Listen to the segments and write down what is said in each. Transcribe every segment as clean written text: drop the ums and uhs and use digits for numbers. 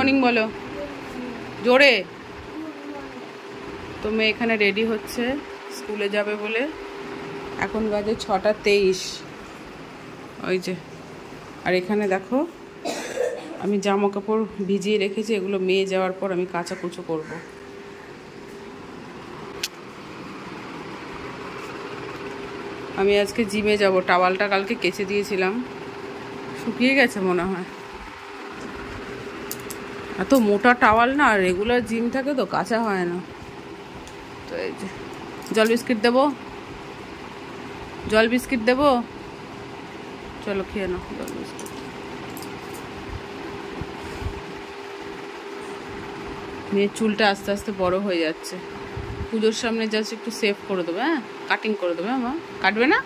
Morning বলো জোরে। তো মেয়ে এখানে রেডি হচ্ছে স্কুলে যাবে বলে। এখন বাজে 6:23। ওই যে, আর এখানে দেখো আমি জামা কাপড় ভিজিয়ে রেখেছি, এগুলো মেয়ে যাওয়ার পর আমি কাচা কুচো করবো। আমি আজকে জিমে যাব। টাওয়ালটা কালকে কেচে দিয়েছিলাম, শুকিয়ে গেছে মনে হয়। এত মোটা টাওয়াল না, রেগুলার জিম থাকে তো কাচা হয় না। তো এই যে জল বিস্কিট দেবো, জল বিস্কিট দেবো, চলো খেয়ে নাও জল বিস্কিট। মেয়ের চুলটা আস্তে আস্তে বড় হয়ে যাচ্ছে। পুজোর সামনে জাস্ট একটু সেভ করে দেবে, হ্যাঁ কাটিং করে দেবে। মা কাটবে না,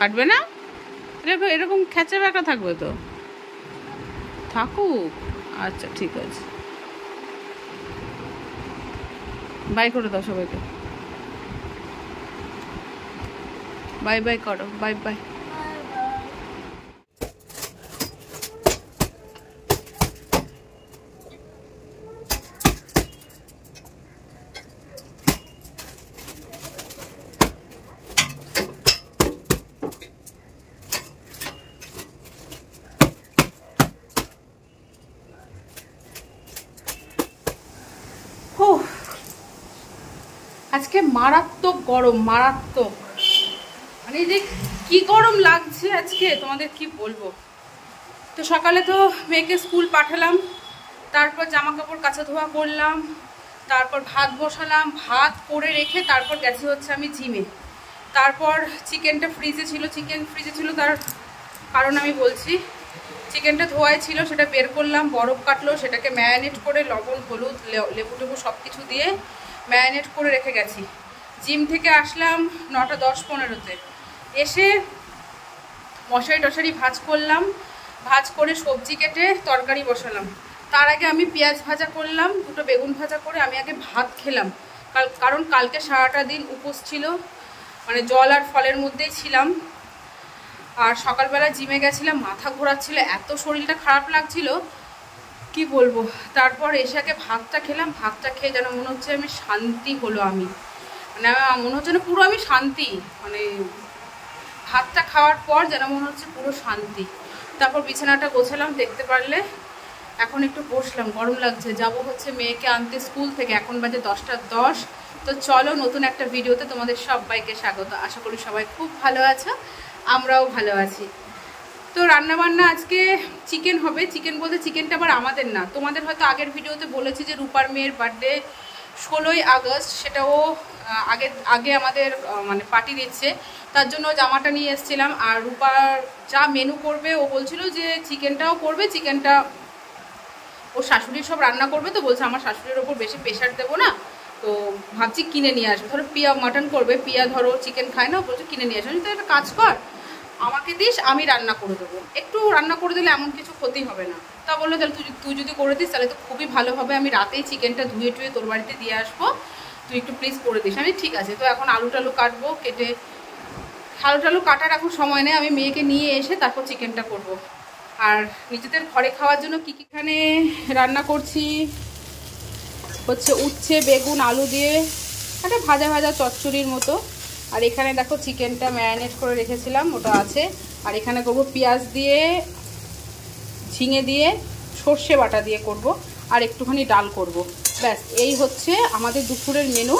কাটবে না, এরকম এরকম খেঁচা ব্যাকা থাকবে তো, থাকুক। আচ্ছা ঠিক আছে, বাই করে দাও সবাইকে, বাই বাই করো, বাই বাই। আজকে মারাত্মক গরম, মারাত্মক, মানে যে কি গরম লাগছে আজকে তোমাদের কি বলবো। তো সকালে তো মেয়েকে স্কুল পাঠালাম, তারপর জামা কাপড় কাচা ধোয়া করলাম, তারপর ভাত বসালাম, ভাত করে রেখে তারপর গেছি হচ্ছে আমি জিমে। তারপর চিকেনটা ফ্রিজে ছিল, চিকেন ফ্রিজে ছিল তার কারণ আমি বলছি। চিকেনটা ধোয়াই ছিল, সেটা বের করলাম, বরফ কাটলো, সেটাকে ম্যারিনেট করে লবণ হলুদ লেবু টেবু সব কিছু দিয়ে ম্যারিনেট করে রেখে গেছি। জিম থেকে আসলাম 9:10-15-তে, এসে মশারি টশারি ভাজ করলাম, ভাজ করে সবজি কেটে তরকারি বসালাম। তার আগে আমি পেঁয়াজ ভাজা করলাম, দুটো বেগুন ভাজা করে আমি আগে ভাত খেলাম। কারণ কালকে সারাটা দিন উপোস ছিল, মানে জল আর ফলের মধ্যেই ছিলাম। আর সকালবেলা জিমে গেছিলাম, মাথা ঘোরাচ্ছিল, এত শরীরটা খারাপ লাগছিল কি বলবো। তারপর এসে আগে ভাতটা খেলাম, ভাতটা খেয়ে যেন মনে হচ্ছে আমি শান্তি হলো, আমি মানে মনে হচ্ছে না পুরো আমি শান্তি, মানে ভাতটা খাওয়ার পর যেন মনে হচ্ছে পুরো শান্তি। তারপর বিছানাটা গোছালাম, দেখতে পারলে এখন একটু বসলাম, গরম লাগছে। যাব হচ্ছে মেয়েকে আনতে স্কুল থেকে, এখন বাজে 10:10। তো চলো নতুন একটা ভিডিওতে তোমাদের সবাইকে স্বাগত। আশা করি সবাই খুব ভালো আছো, আমরাও ভালো আছি। তো রান্নাবান্না আজকে চিকেন হবে। চিকেন বলতে চিকেনটা আবার আমাদের না, তোমাদের হয়তো আগের ভিডিওতে বলেছি যে রূপার মেয়ের বার্থডে 16ই আগস্ট, সেটাও আগে আমাদের মানে পার্টি দিচ্ছে, তার জন্য জামাটা নিয়ে এসেছিলাম। আর রূপার যা মেনু করবে ও বলছিল যে চিকেনটাও করবে, চিকেনটা ও শাশুড়ি সব রান্না করবে। তো বলছে আমার শাশুড়ির ওপর বেশি প্রেশার দেবো না, তো ভাবছি কিনে নিয়ে আসবো। ধরো পিয়া মাটন করবে, পিয়া ধরো চিকেন খায় না, বলছে কিনে নিয়ে আসবো। তো একটা কাজ কর, আমাকে দিস, আমি রান্না করে দেবো, একটু রান্না করে দিলে এমন কিছু ক্ষতি হবে না। তা বললো তাহলে তুই যদি করে দিস তাহলে তো খুবই ভালো হবে, আমি রাতেই চিকেনটা ধুয়ে টুয়ে তোর বাড়িতে দিয়ে আসবো, তুই একটু প্লিজ করে দিস। আমি ঠিক আছে। তো এখন আলু টালু কাটবো, কেটে আলু টালু কাটার এখন সময় নেই, আমি মেয়েকে নিয়ে এসে তারপর চিকেনটা করব। আর নিজেদের ঘরে খাওয়ার জন্য কী কী এখানে রান্না করছি হচ্ছে উচ্ছে বেগুন আলু দিয়ে একটা ভাজা ভাজা চচ্চড়ির মতো। আর এখানে দেখো চিকেনটা ম্যারিনেট করে রেখেছিলাম, ওটা আছে। আর এখানে করবো পেঁয়াজ দিয়ে, ঝিঙে দিয়ে, সর্ষে বাটা দিয়ে করব, আর একটুখানি ডাল করব। ব্যাস এই হচ্ছে আমাদের দুপুরের মেনু।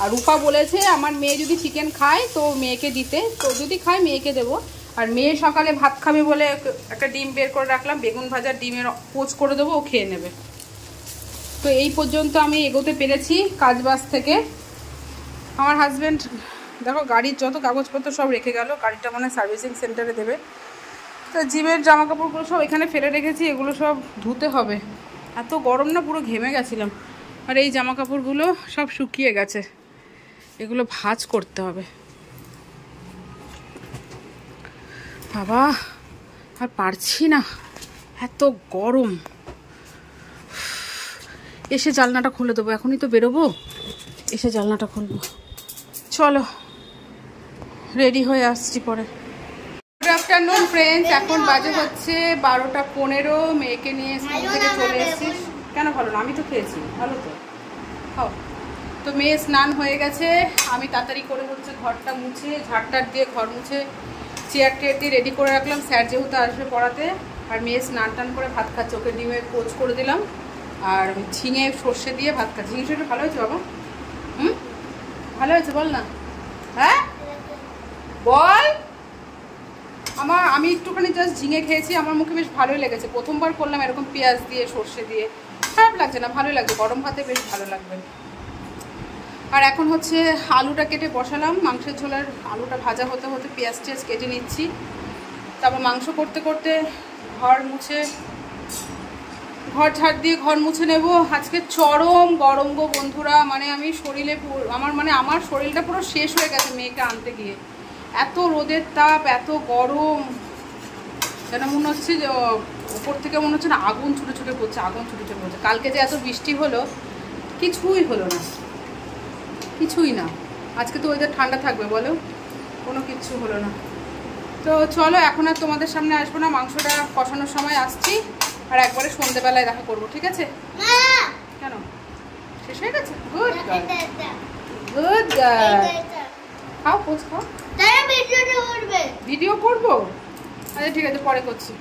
আর রূপা বলেছে আমার মেয়ে যদি চিকেন খায় তো মেয়েকে দিতে, তো যদি খায় মেয়েকে দেবো। আর মেয়ে সকালে ভাত খাবে বলে একটা ডিম বের করে রাখলাম, বেগুন ভাজার ডিমের পোচ করে দেবো, ও খেয়ে নেবে। তো এই পর্যন্ত আমি এগোতে পেরেছি কাজবাজ থেকে। আমার হাজব্যান্ড দেখো গাড়ির যত কাগজপত্র সব রেখে গেল, গাড়িটা মানে সার্ভিসিং সেন্টারে দেবে। তো জিমের জামা কাপড়গুলো সব এখানে ফেলে রেখেছি, এগুলো সব ধুতে হবে। এত গরম না, পুরো ঘেমে গেছিলাম। আর এই জামা কাপড়গুলো সব শুকিয়ে গেছে, এগুলো ভাঁজ করতে হবে। বাবা আর পারছি না, এত গরম। এসে জানলাটা খুলে দেবো, এখনই তো বেরোবো, এসে জানলাটা খুলবো। চলো রেডি হয়ে আসছি পরে। ফটোগ্রাফটা আফটারনুন ফ্রেন্ডস, এখন বাজে হচ্ছে 12টা 15। মেয়েকে নিয়ে স্কুল থেকে চলে এসেছিস। কেন ভালো না? আমি তো খেয়েছি, ভালো তো খাও। তো মেয়ে স্নান হয়ে গেছে, আমি তাড়াতাড়ি করে হচ্ছে ঘরটা মুছে ঝাড়টার দিয়ে ঘর মুছে চেয়ার টেয়ার দিয়ে রেডি করে রাখলাম। স্যার যেহেতু আসবে পড়াতে, আর মেয়ে স্নান টান করে ভাত খাচ্ছে, ওকে ডিমের পোচ করে দিলাম আর ঝিঙে সর্ষে দিয়ে ভাত খাচ্ছে। ঝিঙে সর্ষে ভালো হয়েছে বাবা? ভালো হয়েছে বল না। হ্যাঁ বল। আমি একটুখানি জাস্ট ঝিঙে খেয়েছি, আমার মুখে বেশ ভালোই লেগেছে। প্রথমবার করলাম এরকম পেঁয়াজ দিয়ে সর্ষে দিয়ে, খারাপ লাগছে না, ভালোই লাগছে। গরম ভাতে বেশ ভালো লাগবে। আর এখন হচ্ছে আলুটা কেটে বসালাম, মাংসের ঝোলের আলুটা ভাজা হতে হতে পেঁয়াজ টেয়াজ কেটে নিচ্ছি। তারপর মাংস করতে করতে ঘর ঝাড় দিয়ে ঘর মুছে নেব। আজকে চরম গরম গো বন্ধুরা, মানে আমি শরীরে আমার শরীরটা পুরো শেষ হয়ে গেছে মেয়েকে আনতে গিয়ে। এত রোদের তাপ, এত গরম, যেন মনে হচ্ছে যে ওপর থেকে মনে হচ্ছে না আগুন ছুটে ছুটে পড়ছে, আগুন ছুটে ছুটে পড়ছে। কালকে যে এত বৃষ্টি হলো, কিছুই হলো না, কিছুই না। আজকে তো ওয়েদার ঠান্ডা থাকবে বলো, কোনো কিচ্ছু হলো না। তো চলো, এখন আর তোমাদের সামনে আসবো না, মাংসটা কষানোর সময় আসছি, আর একবারে সন্ধ্যেবেলায় দেখা করবো, ঠিক আছে? কেন শেষ হয়ে গেছে? গুড গুড খাও, পোচ খাও। ভিডিও করবো? আচ্ছা ঠিক আছে, পরে করছি।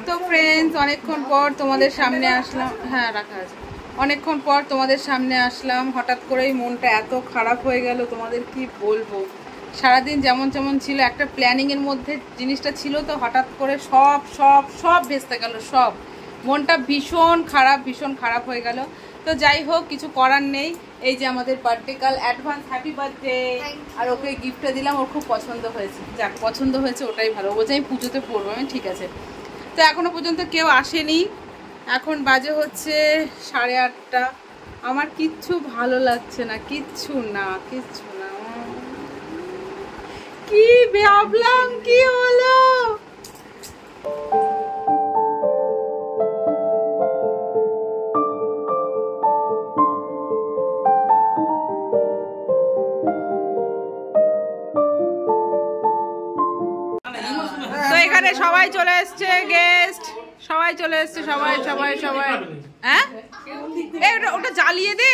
তো ফ্রেন্ডস, অনেকক্ষণ পর তোমাদের সামনে আসলাম। হ্যাঁ রাখা আছে। অনেকক্ষণ পর তোমাদের সামনে আসলাম, হঠাৎ করেই মনটা এত খারাপ হয়ে গেল, তোমাদের কি বলবো। সারাদিন যেমন যেমন ছিল, একটা প্ল্যানিংয়ের মধ্যে জিনিসটা ছিল, তো হঠাৎ করে সব সব সব ভেস্তে গেল, সব। মনটা ভীষণ খারাপ হয়ে গেল। তো যাই হোক, কিছু করার নেই। এই যে আমাদের বার্থডে কাল, অ্যাডভান্স হ্যাপি বার্থডে। আর ওকে গিফটটা দিলাম, ওর খুব পছন্দ হয়েছে। যাক, পছন্দ হয়েছে ওটাই ভালো। ও বলছে আমি পুজোতে পড়বো, আমি ঠিক আছে। তো এখনো পর্যন্ত কেউ আসেনি, এখন বাজে হচ্ছে 8:30। আমার কিচ্ছু ভালো লাগছে না, কিচ্ছু না। কি ভাবলাম, কি হলো? তো এখানে সবাই চলে এসছে, গেস্ট সবাই চলে এসছে, সবাই। হ্যাঁ ওটা জ্বালিয়ে দে,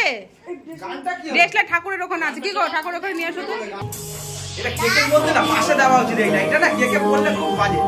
দেখলে ঠাকুরের ওখানে আছে। কি গো, ঠাকুরের ওখানে নিয়ে আসো তো। এটা কেকের মধ্যে না পাশে দেওয়া উচিত, এটা না কেকে বললে খুব বাজে।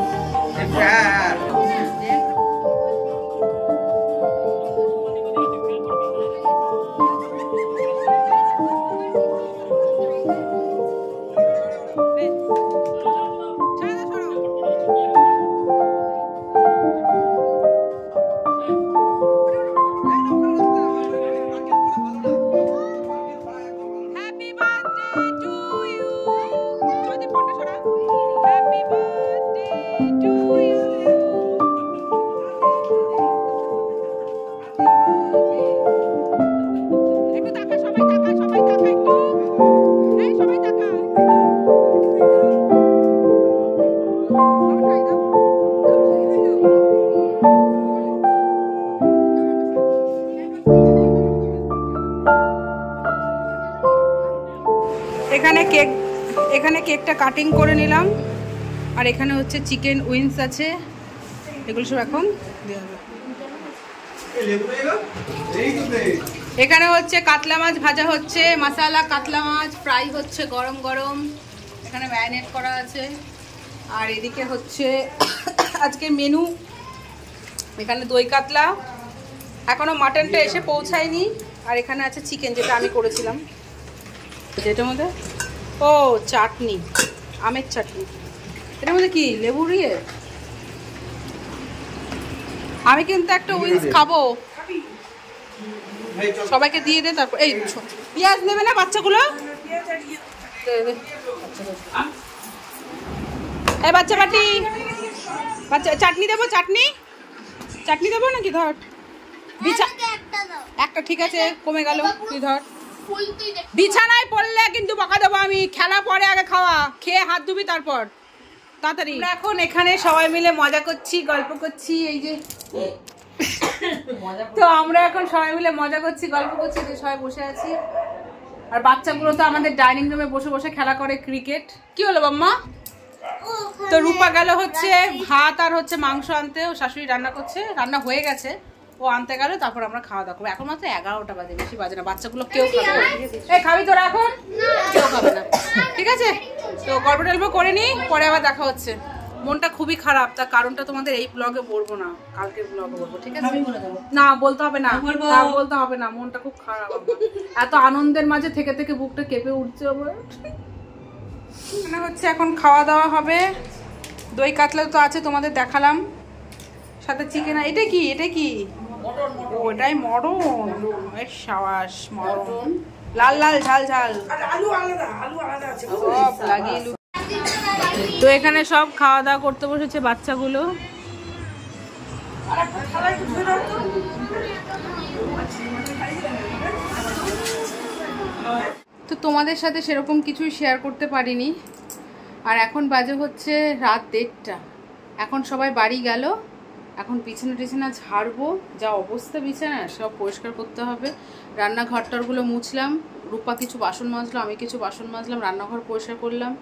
এখানে কেকটা কাটিং করে নিলাম, আর এখানে হচ্ছে চিকেন উইংস আছে, এগুলো সব এখন দেওয়া হবে। এখানে হচ্ছে কাতলা মাছ ভাজা হচ্ছে, মশালা কাতলা মাছ ফ্রাই হচ্ছে গরম গরম, এখানে ম্যারিনেট করা আছে। আর এদিকে হচ্ছে আজকে মেনু, এখানে দই কাতলা, এখনো মাটনটা এসে পৌঁছায়নি। আর এখানে আছে চিকেন, যেটা আমি করেছিলাম, যেটার মধ্যে চাটনি, আমের চাটনি। এটার মধ্যে কি লেবু দিয়ে। আমি কিন্তু একটা উইংস খাবো, সবাইকে দিয়ে দে। তারপর এই পেঁয়াজ নেবে না বাচ্চাগুলো, এই বাচ্চা বাটি, বাচ্চা চাটনি দেবো, চাটনি দেবো নাকি? ধর একটা, ঠিক আছে কমে গেল, তুই ধর। বিছানায় পড়লে কিন্তু বকা দেবো আমি। খেলা পরে, আগে খাওয়া, খেয়ে হাত ধুবি তারপর, তাড়াতাড়ি। এখন এখানে সবাই মিলে মজা করছি, গল্প করছি, এই যে। তো আমরা এখন সবাই মিলে মজা করছি, গল্প করছি, সবাই বসে আছি। আর বাচ্চাগুলো তো আমাদের ডাইনিং রুমে বসে বসে খেলা করে ক্রিকেট। কি হলো বাম্মা? তো রূপা গেল হচ্ছে ভাত আর হচ্ছে মাংস আনতে, ও শাশুড়ি রান্না করছে, রান্না হয়ে গেছে, ও আনতে গেল, তারপর আমরা খাওয়া দাওয়া করবো। এখন মাত্র 11টা বাজে, বেশি বাজে না। বাচ্চাগুলো কেউ খাবে না। এই খাবি তোরা এখন? কেউ খাবে না, ঠিক আছে? তো গল্প টল্প করে নি, পরে আবার দেখা হচ্ছে। মনটা খুবই খারাপ, তার কারণটা তোমাদের এই ব্লগে বলবো না, কালকের ব্লগে বলবো, ঠিক আছে? না বলতে হবে না, বলতে হবে না, মনটা খুব খারাপ আমার। এত আনন্দের মাঝে থেকে থেকে বুকটা কেঁপে উঠছে আমার। মানে হচ্ছে এখন খাওয়া দাওয়া হবে। দই কাতলা তো আছে, তোমাদের দেখালাম, সাথে চিকেন। এটা কি, এটা কি? ওটাই মরণ, সাবাস মরণ, লাল লাল ঝাল ঝাল, সব লাগিয়ে। তো এখানে সব খাওয়া দাওয়া করতে বসেছে বাচ্চাগুলো। তো তোমাদের সাথে সেরকম কিছুই শেয়ার করতে পারিনি। আর এখন বাজে হচ্ছে রাত 1:30। এখন সবাই বাড়ি গেল, এখন বিছানা টিছানা ঝাড়বো, যা অবস্থা বিছানা সব পরিষ্কার করতে হবে। রান্নাঘরটারগুলো মুছলাম, রূপা কিছু বাসন মাজলো, আমি কিছু বাসন মাজলাম, রান্নাঘর পরিষ্কার করলাম,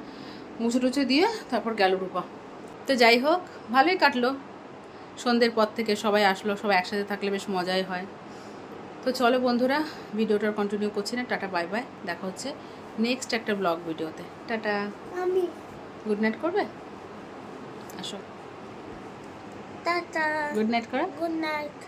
মুছে টুছে দিয়ে তারপর গেল রূপা। তো যাই হোক, ভালোই কাটলো। সন্ধ্যের পর থেকে সবাই আসলো, সবাই একসাথে থাকলে বেশ মজাই হয়। তো চলো বন্ধুরা, ভিডিওটা কন্টিনিউ করছি না, টাটা বাই বাই, দেখা হচ্ছে নেক্সট একটা ব্লগ ভিডিওতে। টাটা। গুড নাইট করবে? আসো, টাটা, গুড নাইট করো। Good night.